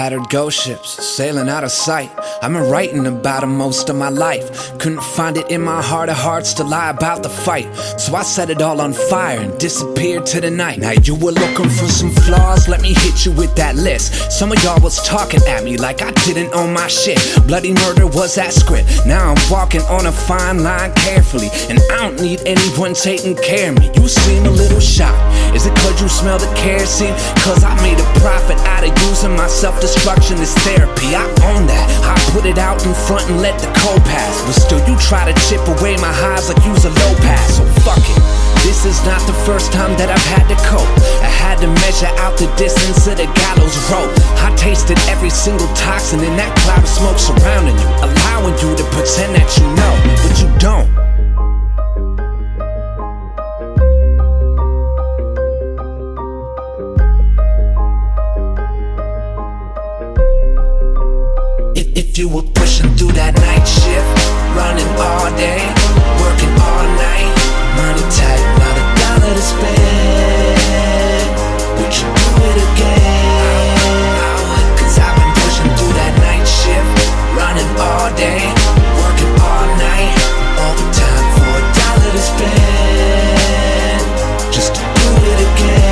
Battered ghost ships, sailing out of sight. I've been writing about them most of my life. Couldn't find it in my heart of hearts to lie about the fight, so I set it all on fire and disappeared to the night. Now you were looking for some flaws, let me hit you with that list. Some of y'all was talking at me like I didn't own my shit. Bloody murder was that script. Now I'm walking on a fine line carefully, and I don't need anyone taking care of me. You seem a little shocked. Is it cause you smell the kerosene? Cause I made a profit out of using my self-destruction as therapy. I own that. I put it out in front and let the cold pass, but still you try to chip away my highs like you's a low pass. So fuck it. This is not the first time that I've had to cope. I had to measure out the distance of the gallows rope. I tasted every single toxin in that cloud of smoke surrounding you, allowing you to pretend that you know, but you don't. If you were pushing through that night shift, running all day, working all night, money tight, not a dollar to spend, would you do it again? Cause I've been pushing through that night shift, running all day, working all night, overtime for a dollar to spend, just to do it again.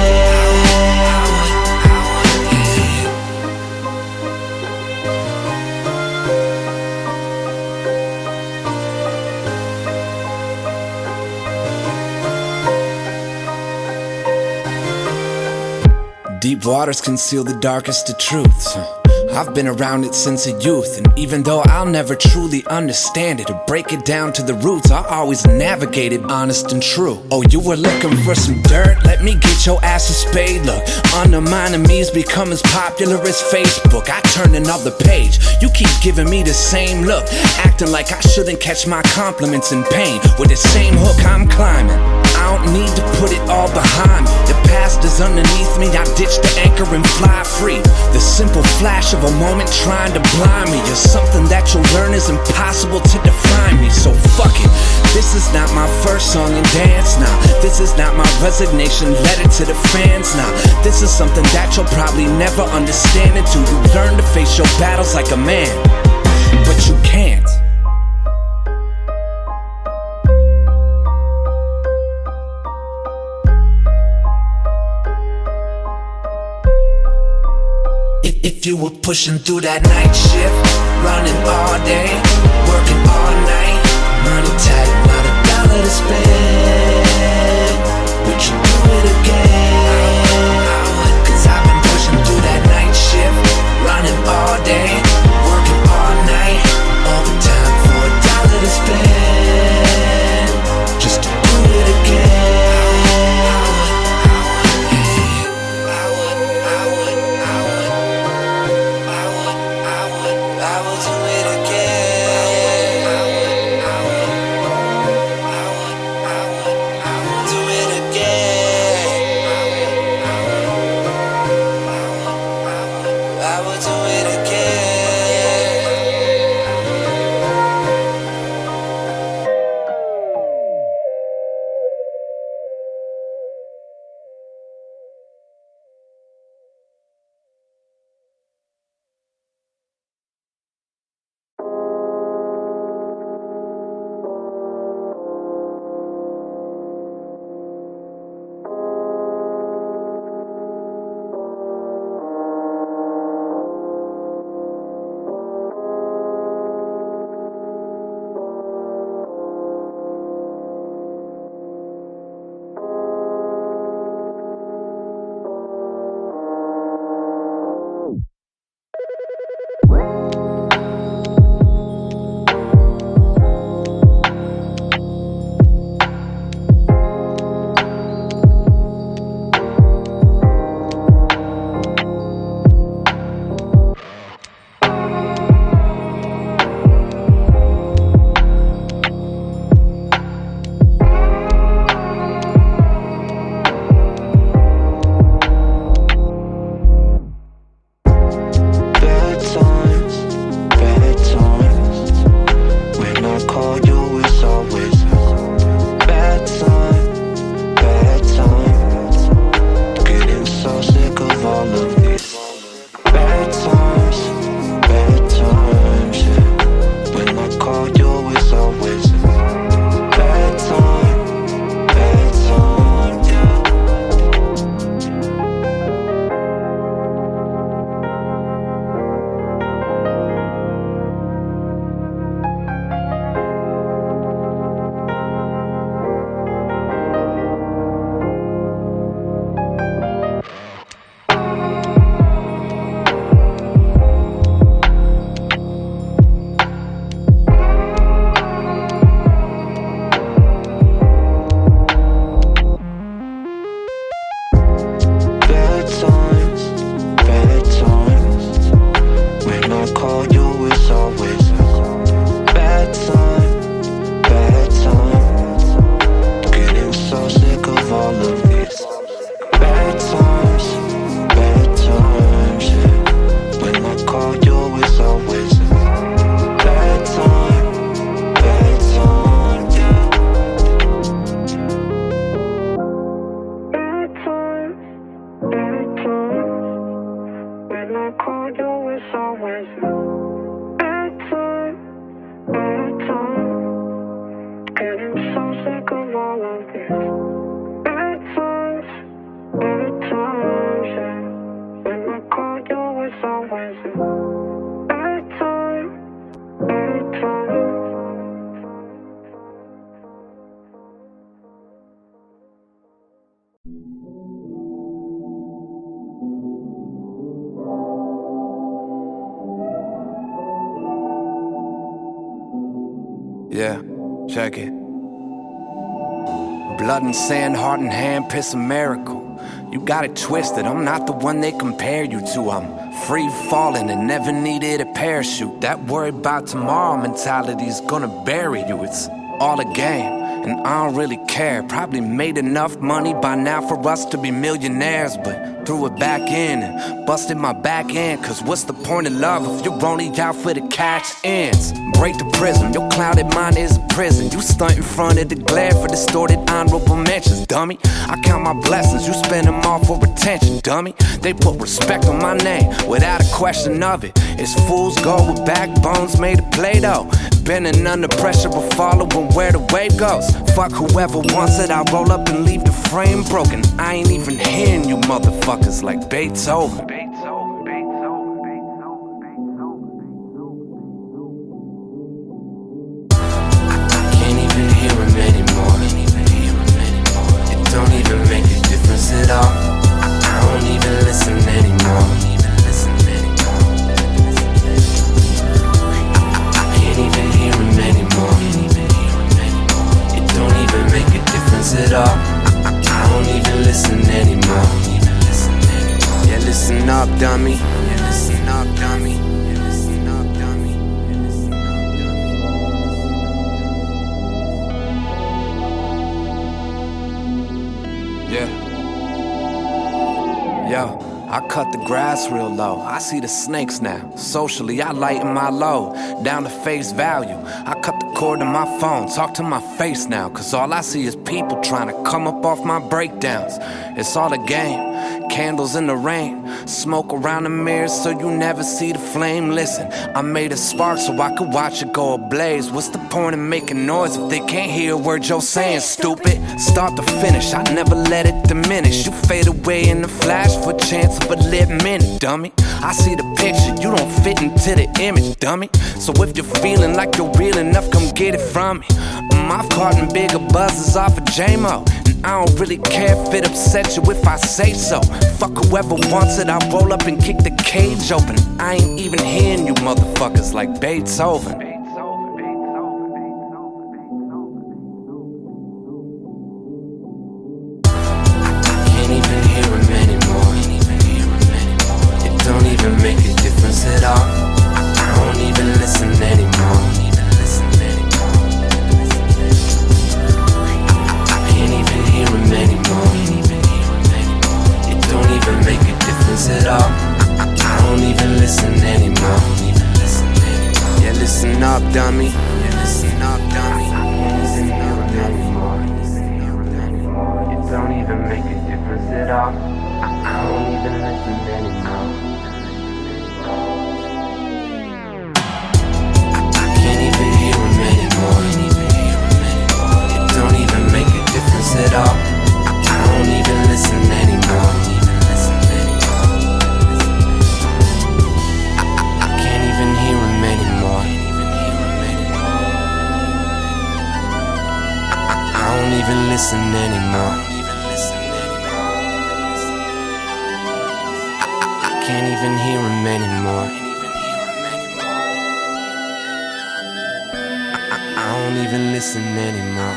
Deep waters conceal the darkest of truths. I've been around it since a youth, and even though I'll never truly understand it or break it down to the roots, I always navigate it honest and true. Oh, you were looking for some dirt? Let me get your ass a spade. Look, undermining me's become as popular as Facebook. I turn another page, you keep giving me the same look, acting like I shouldn't catch my compliments in pain. With the same hook I'm climbing, I don't need to put it all behind me. The past is underneath me, I ditch the anchor and fly free. The simple flash of a moment trying to blind me is something that you'll learn is impossible to define me. So fuck it, this is not my first song and dance now. This is not my resignation letter to the fans now. This is something that you'll probably never understand until you learn to face your battles like a man, but you can't. If you were pushing through that night shift, running all day, working all night, money tight, not a dollar to spend, would you do it again? Cause I've been pushing through that night shift, running all day, working all night, overtime for a dollar to spend, just to do it again. I will do it again. I will do it again. I will do it again. it's always a bad time, yeah. Bad time, when I call you, it's always a bad time, getting so sick of all of this. Bad times, yeah. When I call you, it's always a bad time, Yeah, check it. Blood and sand, heart and hand, piss a miracle. You got it twisted, I'm not the one they compare you to. I'm free falling and never needed a parachute. That worry about tomorrow mentality's gonna bury you. It's all a game, and I don't really care. Probably made enough money by now for us to be millionaires, but threw it back in and busted my back end. Cause what's the point of love if you're only out for the cash ends? Break the prism, your clouded mind is a prison. You stunt in front of the glare for distorted honorable mentions, dummy. I count my blessings, you spend them all for attention, dummy. They put respect on my name without a question of it. It's fools go with backbones made of Play-Doh. Bending under pressure but following where the wave goes. Fuck whoever wants it, I'll roll up and leave the frame broken. I ain't even hearing you motherfuckers like Beethoven. Can't even hear him anymore. It don't even make a difference at all. I don't even listen anymore. Can't even hear him anymore. It don't even make a difference at all. I don't even listen anymore. Yeah, listen up, dummy. Yeah, listen up, dummy. Yeah, listen up, dummy. Yeah, listen up, dummy. Yeah. Yo, I cut the grass real low. I see the snakes now. Socially, I lighten my load down to face value. I cut the cord to my phone, talk to my face now. Cause all I see is people trying to come up off my breakdowns. It's all a game. Candles in the rain, smoke around the mirror so you never see the flame. Listen, I made a spark so I could watch it go ablaze. What's the point of making noise if they can't hear a word you're saying, stupid? Start to finish, I never let it diminish. You fade away in the flash for a chance of a lit minute, dummy. I see the picture, you don't fit into the image, dummy. So if you're feeling like you're real enough, come get it from me. I've caught in bigger buzzes off of J-Mo. I don't really care if it upsets you if I say so. Fuck whoever wants it, I'll roll up and kick the cage open. I ain't even hearing you motherfuckers like Beethoven. Can't even hear him anymore. It don't even make a difference at all. I don't even listen anymore. At all. I don't even listen anymore. Yeah, listen up, dummy. Yeah, listen up, dummy. Listen up, anymore. It don't even make a difference at all. I don't even listen anymore. I can't even hear him anymore. It don't even make a difference at all. I don't even listen anymore. I don't even listen anymore. I can't even hear him anymore. I don't even listen anymore.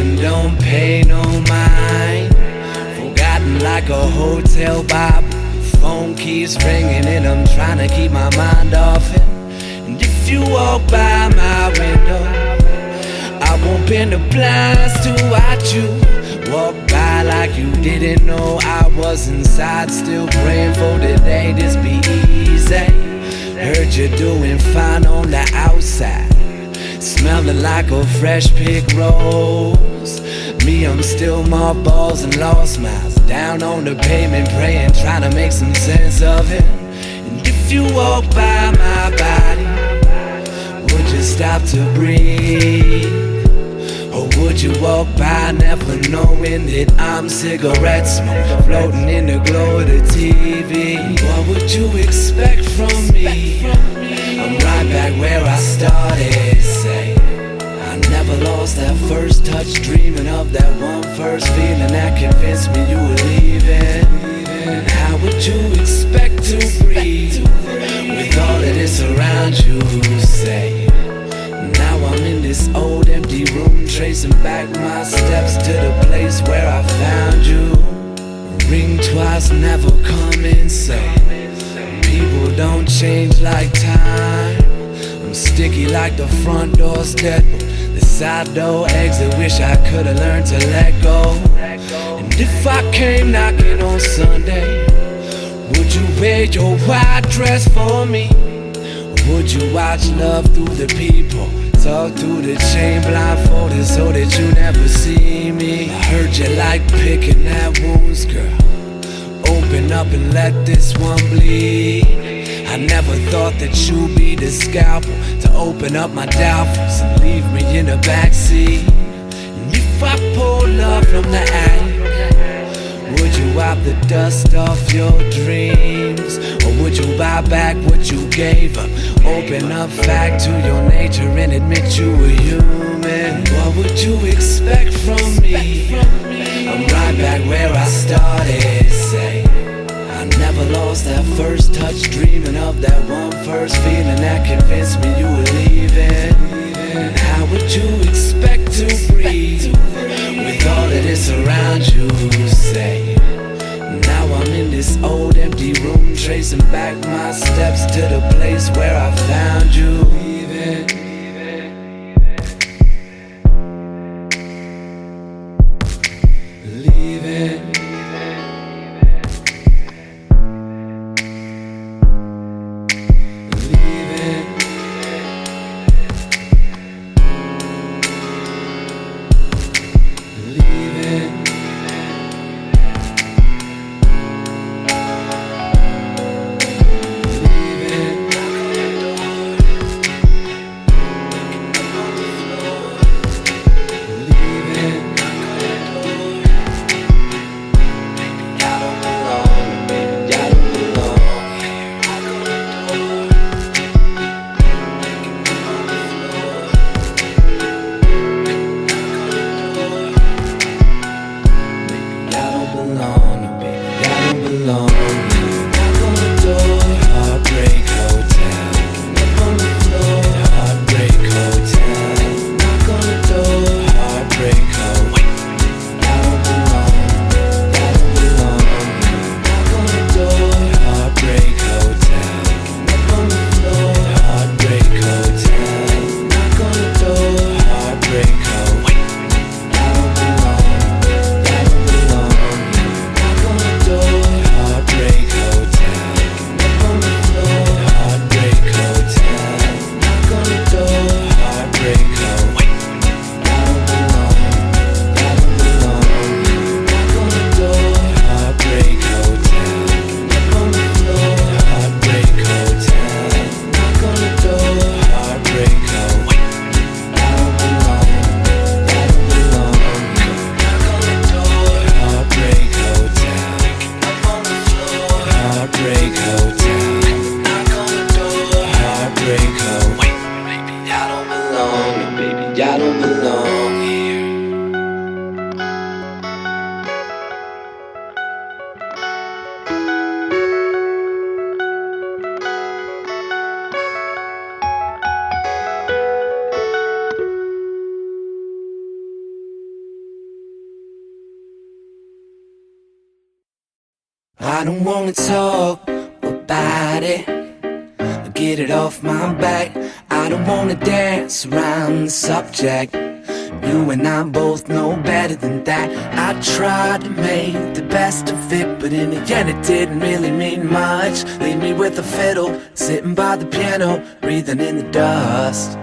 and don't pay no mind. Forgotten like a hotel Bible. Phone keeps ringing and I'm trying to keep my mind off it. And if you walk by my window, I won't bend the blinds to watch you walk by like you didn't know I was inside, still praying for the day this be easy. Heard you're doing fine on the outside, smelling like a fresh picked rose. Me, I'm still mothballs and lost miles, down on the pavement praying, trying to make some sense of it. And if you walk by my body, would you stop to breathe? Or would you walk by never knowing that I'm cigarette smoke floating in the glow of the TV? What would you expect from me? I'm right back where I started, say I never lost that first touch, dreaming of that one first feeling that convinced me you were leaving. And how would you expect to breathe with all of this around you, say? Now I'm in this old empty room, tracing back my steps to the place where I found you. Ring twice, never come inside. People don't change like time. I'm sticky like the front door's deadbolt, the side door exit, wish I could've learned to let go. And if I came knocking on Sunday, would you wear your white dress for me? Would you watch love through the people, talk through the chain blindfolded so that you never see me? I heard you like picking at wounds, girl. Open up and let this one bleed. I never thought that you'd be the scalpel to open up my doubtfuls and leave me in the backseat. And if I pull love from the attic, would you wipe the dust off your dreams? Or would you buy back what you gave up? Open up back to your nature and admit you were human. What would you expect from me? I'm right back where I started, say I never lost that first touch, dreaming of that one first feeling that convinced me you were leaving. And how would you expect to breathe with all of this around you, say? Now I'm in this old empty room, tracing back my steps to the place where I found you. Leaving. Leaving. I don't wanna talk about it, get it off my back. I don't wanna dance around the subject. You and I both know better than that. I tried to make the best of it, but in the end it didn't really mean much. Leave me with a fiddle, sitting by the piano, breathing in the dust.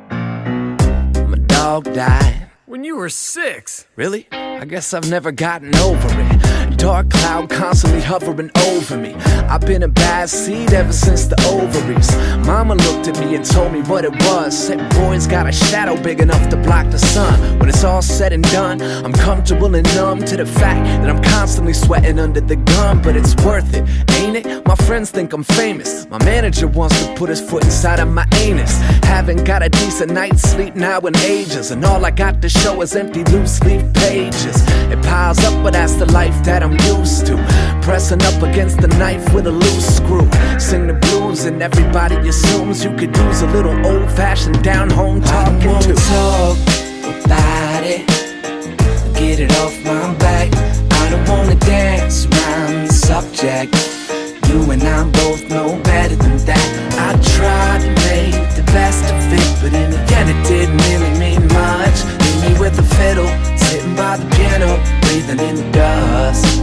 My dog died. When you were 6. Really? I guess I've never gotten over it. Dark cloud constantly hovering over me. I've been a bad seed ever since the ovaries. Mama looked at me and told me what it was. Said boy's got a shadow big enough to block the sun. When it's all said and done, I'm comfortable and numb to the fact that I'm constantly sweating under the gun. But it's worth it, ain't it? My friends think I'm famous. My manager wants to put his foot inside of my anus. Haven't got a decent night's sleep now in ages, and all I got to show is empty loose leaf pages. It piles up, but that's the life that I'm used to. Pressing up against the knife with a loose screw. Sing the blues and everybody assumes you could use a little old-fashioned down-home talking too. I don't wanna talk about it, get it off my back. I don't wanna dance around the subject. You and I both know better than that. I tried to make the best of it, but in the end it didn't really mean much. Leave me with a fiddle, sitting by the piano, breathing in the dust.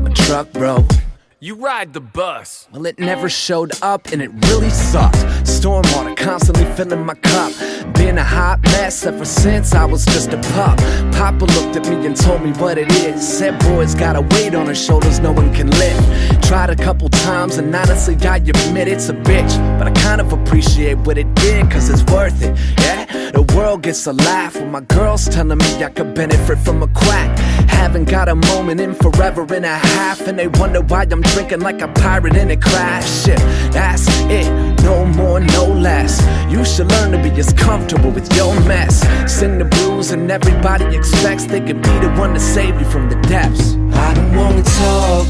My truck broke. You ride the bus. Well, it never showed up and it really sucked. Stormwater constantly filling my cup. Been a hot mess ever since I was just a pup. Papa looked at me and told me what it is. Said boy's got a weight on his shoulders no one can lift. Tried a couple times and honestly I admit it's a bitch, but I kind of appreciate what it did, cause it's worth it. Yeah, the world gets a laugh when my girl's telling me I could benefit from a quack. Haven't got a moment in forever and a half, and they wonder why I'm drinking like a pirate in a crash ship. That's it, no more, no less. You should learn to be as comfortable with your mess. Sing the blues and everybody expects they could be the one to save you from the depths. I don't wanna talk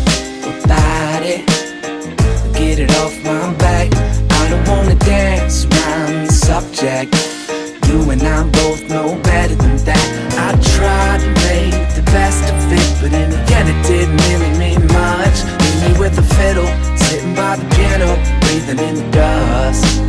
about it, get it off my back. I don't wanna dance around the subject. You and I both know better than that. I tried to make the best of it, but in the end it didn't really mean much. Leave me with a fiddle, sitting by the piano, breathing in the dust.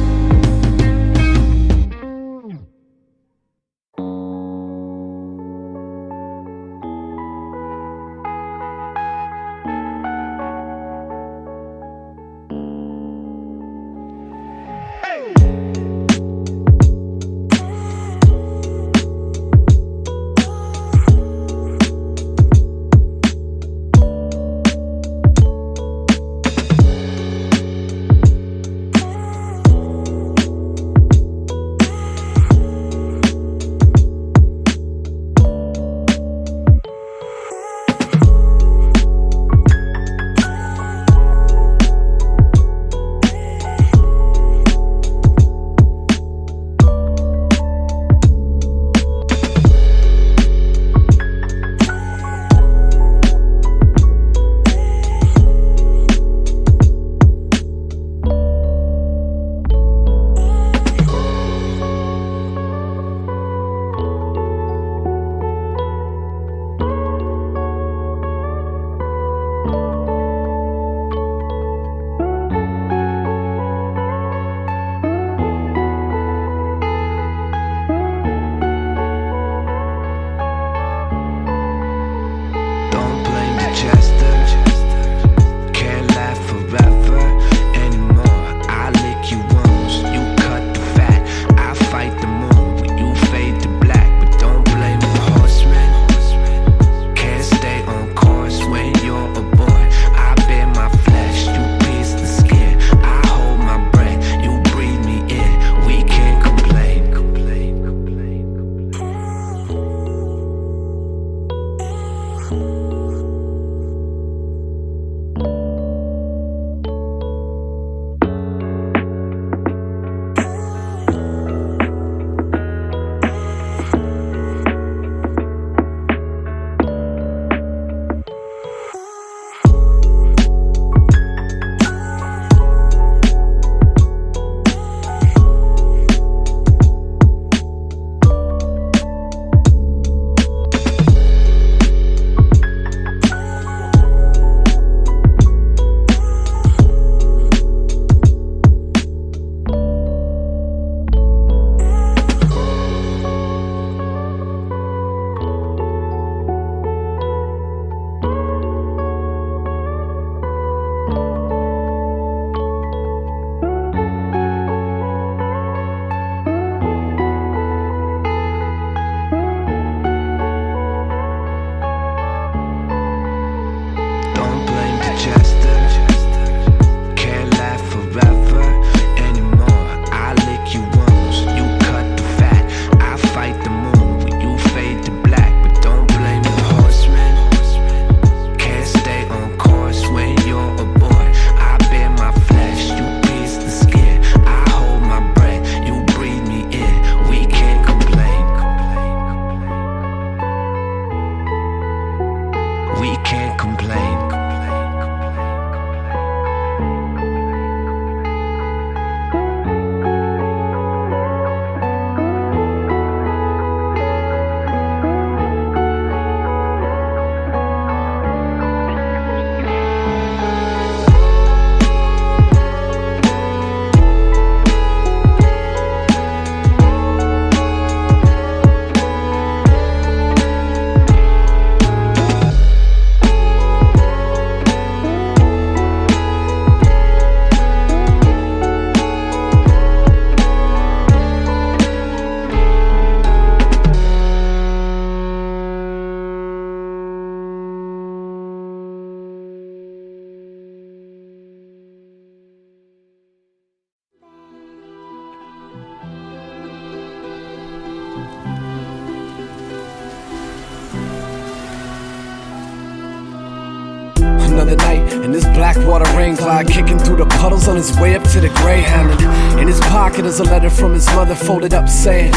another night in this Blackwater rain cloud, kicking through the puddles on his way up to the Greyhound. And in his pocket is a letter from his mother folded up saying,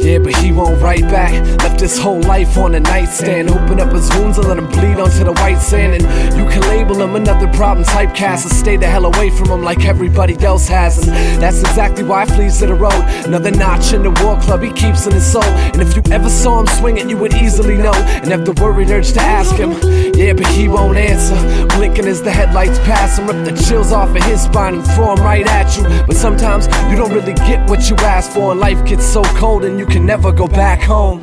yeah, but he won't write back. Left his whole life on the nightstand. Open up his wounds and let him bleed onto the white sand. And you can label him another problem typecast, so stay the hell away from him like everybody else has. And that's exactly why he flees to the road. Another notch in the war club he keeps in his soul. And if you ever saw him swinging, you would easily know and have the worried urge to ask him. Yeah, but he won't answer. Blinking as the headlights pass him, rip the chills off of his spine and throw him right at you. But sometimes you don't really get what you ask for, and life gets so cold and you can never go back home.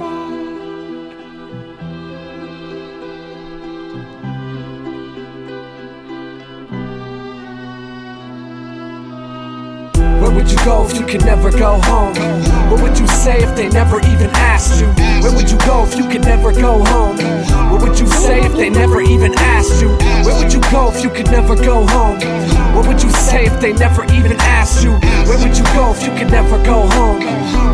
Where would you go if you could never go home? What would you say if they never even asked you? Where would you go if you could never go home? What would you say if they never even asked you? Where would you go if you could never go home? What would you say if they never even asked you? Where would you go if you could never go home?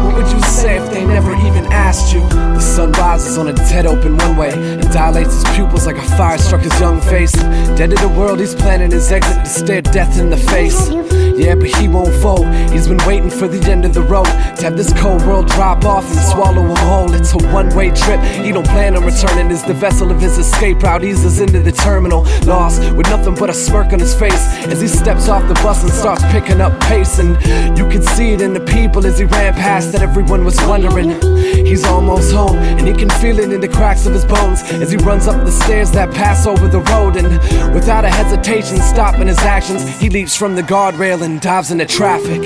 What would you say if they never even asked you? The sun rises on a dead open one-way and dilates his pupils like a fire struck his young face. Dead to the world, he's planning his exit to stare death in the face. Yeah, but he won't fold. He's been waiting for the end of the road to have this cold world drop off and swallow him whole. It's a one-way trip. He don't plan on returning as the vessel of his escape route eases into the terminal, lost with nothing but a smirk on his face as he steps off the bus and starts picking up pace. And you can see it in the people as he ran past that everyone was wondering he's almost home, and he can feel it in the cracks of his bones as he runs up the stairs that pass over the road. And without a hesitation, stopping his actions, he leaps from the guardrail and dives into traffic.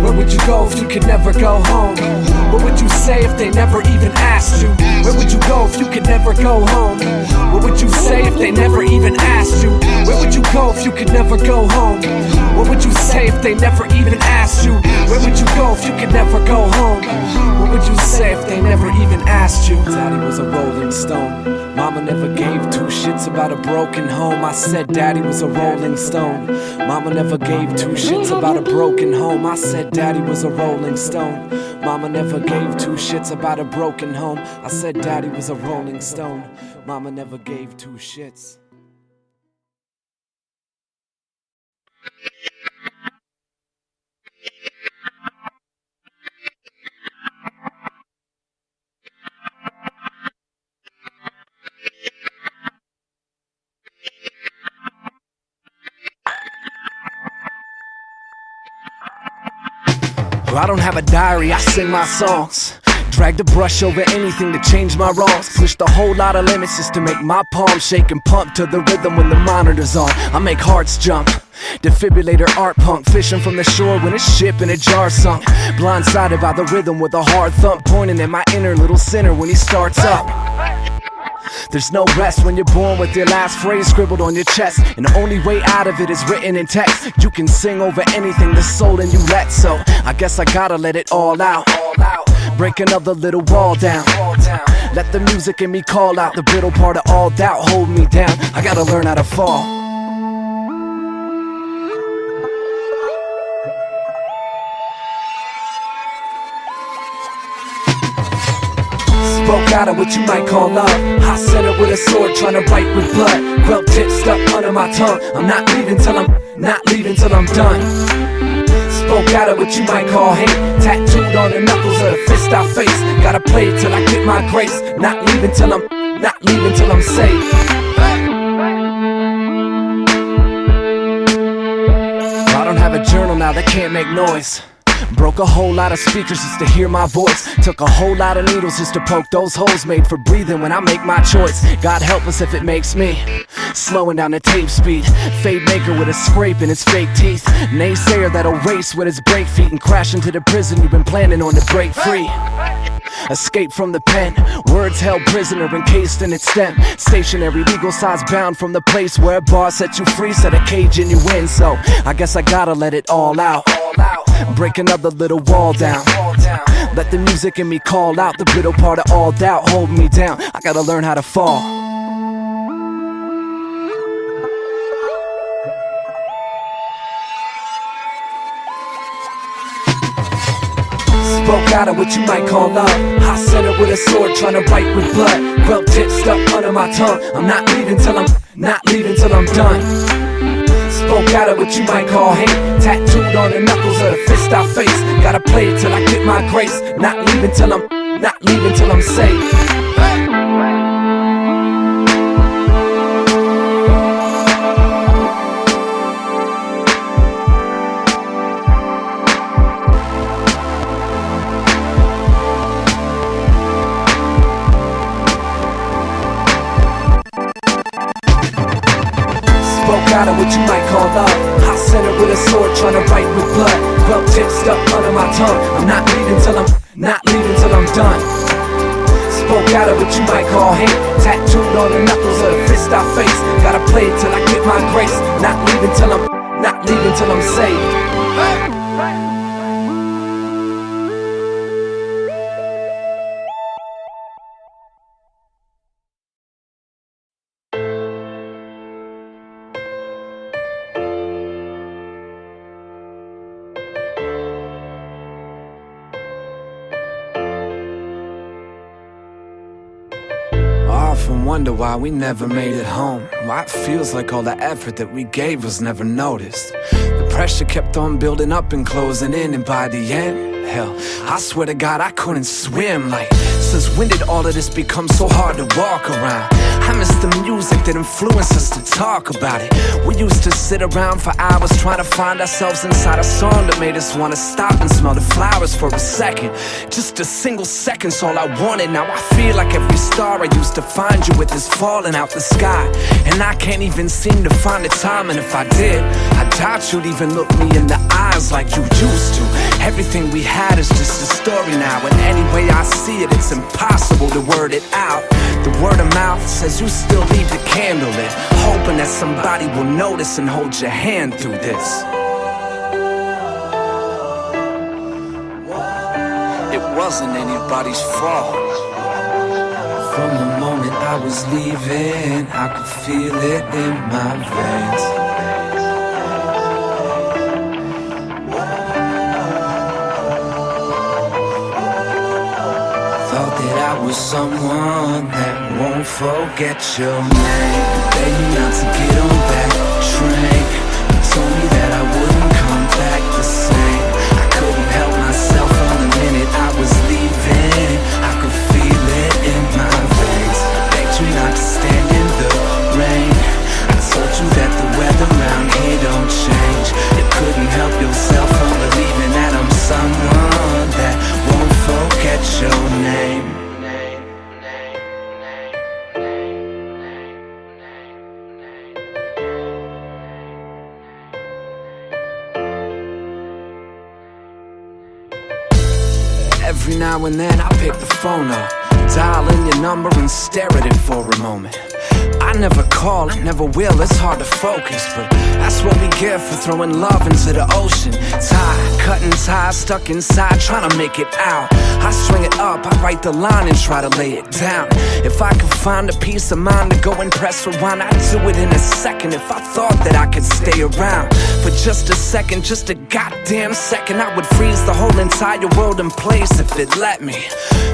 Where would you go if you could never go home? What would you say if they never even asked you? Where would you go if you could never go home? What would you say if they never even asked you? Where would you go if you could never go home? What would you say if they never even asked you? Where would you go if you could never go home? What would you say if they never even asked you? Daddy was a rolling stone. Mama never gave two shits about a broken home. I said Daddy was a rolling stone. Mama never gave two shits about a broken home. I said Daddy was a rolling stone. Mama never gave two shits about a broken home. I said Daddy was a rolling stone. Mama never gave two shits. I don't have a diary, I sing my songs. Drag the brush over anything to change my wrongs. Pushed a whole lot of limits just to make my palms shake and pump to the rhythm when the monitor's on. I make hearts jump. Defibrillator art punk, fishing from the shore when a ship in a jar sunk. Blindsided by the rhythm with a hard thump, pointing at my inner little sinner when he starts up. There's no rest when you're born with your last phrase scribbled on your chest, and the only way out of it is written in text. You can sing over anything that's sold and you let, so I guess I gotta let it all out. Break another little wall down. Let the music in me call out the brittle part of all doubt. Hold me down, I gotta learn how to fall. Spoke out of what you might call love. Hot center with a sword, trying to write with blood. Quilt tip stuck under my tongue. I'm not leaving till I'm done. Spoke out of what you might call hate. Tattooed on the knuckles of the fist I face. Gotta play it till I get my grace. Not leaving till I'm safe. I don't have a journal now that can't make noise. Broke a whole lot of speakers just to hear my voice. Took a whole lot of needles just to poke those holes made for breathing when I make my choice. God help us if it makes me slowing down the tape speed. Fade maker with a scrape in his fake teeth. Naysayer that'll race with his brake feet and crash into the prison you've been planning on to break free. Escape from the pen, words held prisoner encased in its stem. Stationary, legal size bound from the place where a bar set you free, set a cage and you win. So I guess I gotta let it all out. Break another little wall down. Let the music in me call out the brittle part of all doubt. Hold me down, I gotta learn how to fall. Spoke out of what you might call love. Hot center with a sword, trying to write with blood. Quilt tip stuck under my tongue. I'm not leaving till I'm done. Spoke out of what you might call hate. Tattooed on the knuckles of the fist I face. Gotta play it till I get my grace. Not leaving till I'm safe. Out of what you might call love. Hot center with a sword, trying to write with blood. Quilt tip stuck under my tongue. I'm not leaving till I'm done. Spoke out of what you might call hate. Tattooed on the knuckles of the fist I face. Gotta play it till I get my grace. Not leaving till I'm saved. I often wonder why we never made it home. Why it feels like all the effort that we gave was never noticed. The pressure kept on building up and closing in, and by the end, hell, I swear to God I couldn't swim. Like, since when did all of this become so hard to walk around? I miss the music that influenced us to talk about it. We used to sit around for hours trying to find ourselves inside a song that made us want to stop and smell the flowers for a second. Just a single second's all I wanted. Now I feel like every star I used to find you with is falling out the sky, and I can't even seem to find the time. And if I did, I doubt you'd even look me in the eyes like you used to. Everything we had is just a story now, and any way I see it, it's impossible to word it out. The word of mouth says you still leave the candle lit, hoping that somebody will notice and hold your hand through this. It wasn't anybody's fault. From the moment I was leaving, I could feel it in my veins. Thought that I was someone that won't forget your name. Beg me not to get on that train. You told me that I wouldn't come back the same. I couldn't help myself from the minute I was leaving. I could feel it in my veins. Begged you not to stand in the rain. I told you that the weather around here don't change. You couldn't help yourself from believing that I'm someone that won't forget your name. Every now and then I pick the phone up, dial in your number and stare at it for a moment. I never call, I never will, it's hard to focus, but that's what we get for throwing love into the ocean. Tired, cutting ties, stuck inside, trying to make it out. I string it up, I write the line and try to lay it down. If I could find a peace of mind to go and press rewind, I'd do it in a second. If I thought that I could stay around for just a second, just a goddamn second, I would freeze the whole entire world in place if it let me.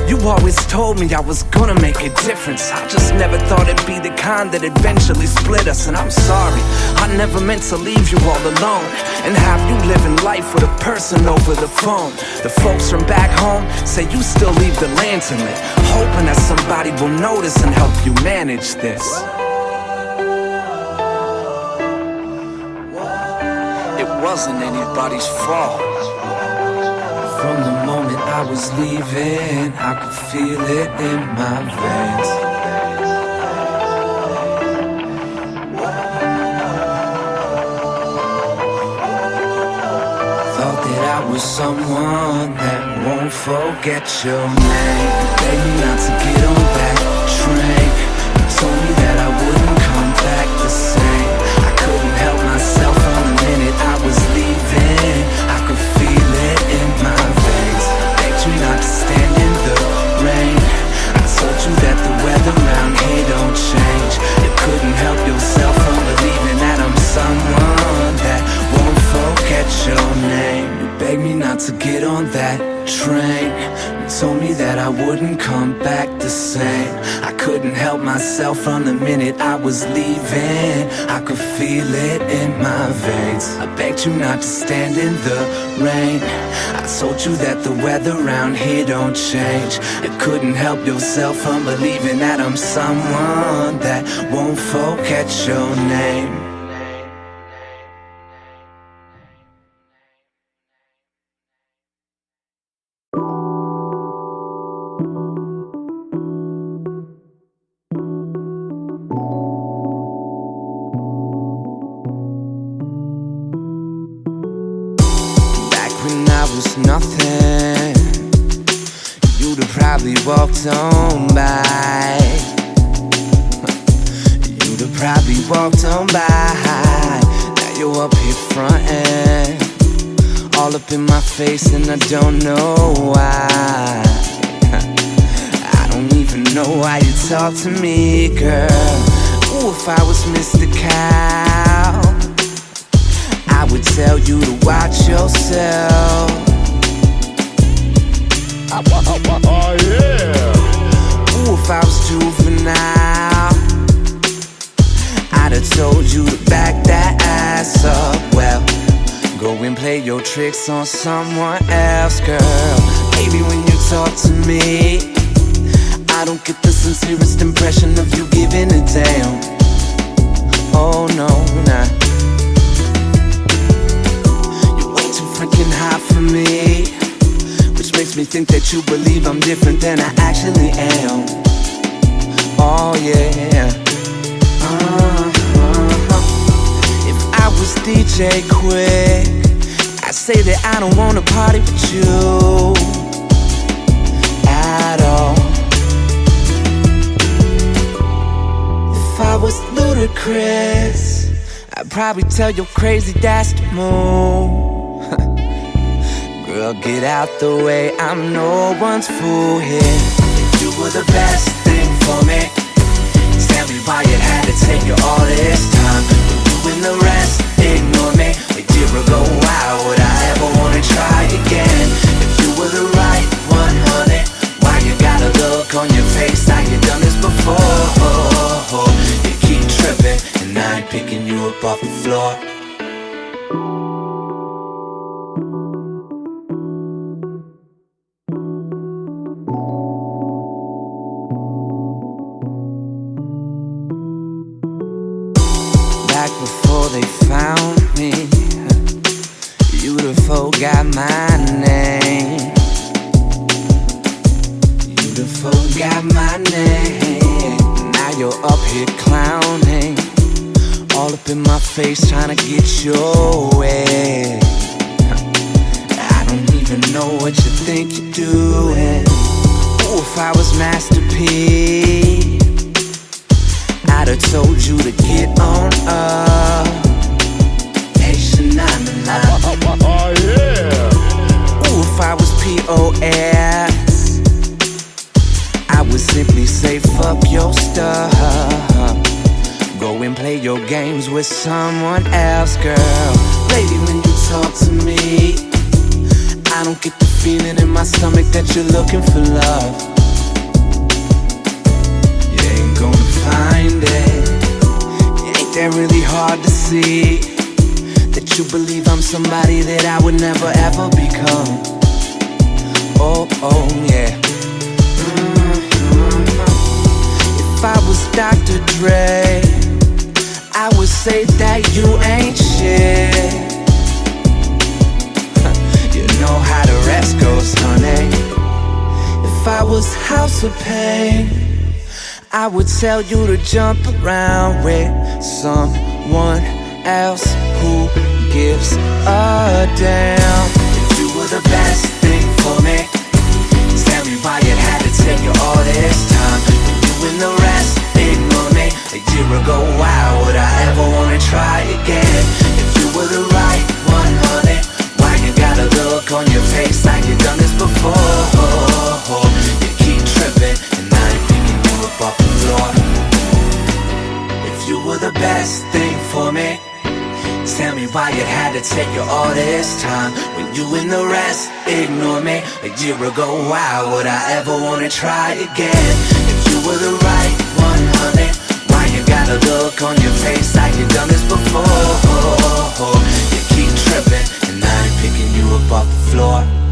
You always told me I was gonna make a difference. I just never thought it'd be the kind that eventually split us. And I'm sorry, I never meant to leave you all alone and have you living life with a person over the phone. The folks from back home say you still leave the lantern lit, hoping that somebody will notice and help you manage this. It wasn't anybody's fault. From the moment I was leaving, I could feel it in my veins. Thought that I was someone that won't forget your name. Beg me not to get on that train. You told me that I wouldn't come back the same. I couldn't help myself from the minute I was leaving. I could feel it in my veins. Begged you not to stand in the rain. I told you that the weather around here don't change. You couldn't help yourself from believing that I'm someone that won't forget your name. You begged me not to get on that train. told me that I wouldn't come back the same. I couldn't help myself from the minute I was leaving. I could feel it in my veins. I begged you not to stand in the rain. I told you that the weather around here don't change. You couldn't help yourself from believing that I'm someone that won't forget your name. When I was nothing, you'd have probably walked on by. You'd have probably walked on by. Now you're up here frontin', all up in my face, and I don't know why. I don't even know why you talk to me, girl. Ooh, if I was Mr. Cow, I would tell you to watch yourself. Oh yeah. Ooh, if I was juvenile, I'd have told you to back that ass up. Well, go and play your tricks on someone else, girl. Maybe when you talk to me, I don't get the sincerest impression of you giving a damn. Oh no, nah. Freaking hot for me, which makes me think that you believe I'm different than I actually am. Oh yeah. If I was DJ Quick, I'd say that I don't wanna party with you at all. If I was Ludacris, I'd probably tell your crazy dad's to move. Girl, get out the way, I'm no one's fool here. If you were the best thing for me, tell me why you had to take you all this time. When you and the rest ignore me a year ago, why would I ever wanna try again? If you were the right one, honey, why you got a look on your face like you done this before? You keep tripping, and I ain't picking you up off the floor. Back before they found me, you'd have forgot my name. You'd have forgot my name. Now you're up here clowning, all up in my face trying to get your way. I don't even know what you think you're doing. Ooh, if I was Master P, I'd have told you to get on up. Hey, Shanana. Oh yeah. Ooh, if I was POS, I would simply say fuck your stuff. Go and play your games with someone else, girl. Lady, when you talk to me, I don't get the feeling in my stomach that you're looking for love. You ain't gonna find it. Ain't that really hard to see? That you believe I'm somebody that I would never ever become. Oh, oh, yeah. If I was Dr. Dre, I would say that you ain't shit. You know how the rest goes, honey. If I was House of Pain, I would tell you to jump around with someone else who gives a damn. If you were the best thing for me, tell me why it had to take you all this time. When you and the rest ignore me a year ago, why would I ever wanna try again? If you were the right one, honey, why you got a look on your face like you done this before? You keep tripping, and I ain't picking you up off the floor. If you were the best thing for me, Tell me why it had to take you all this time, when you and the rest ignore me a year ago. Why would I ever wanna try again? If you were the right one, honey, why you got a look on your face like you done this before? You keep tripping, and I ain't picking you up off the floor.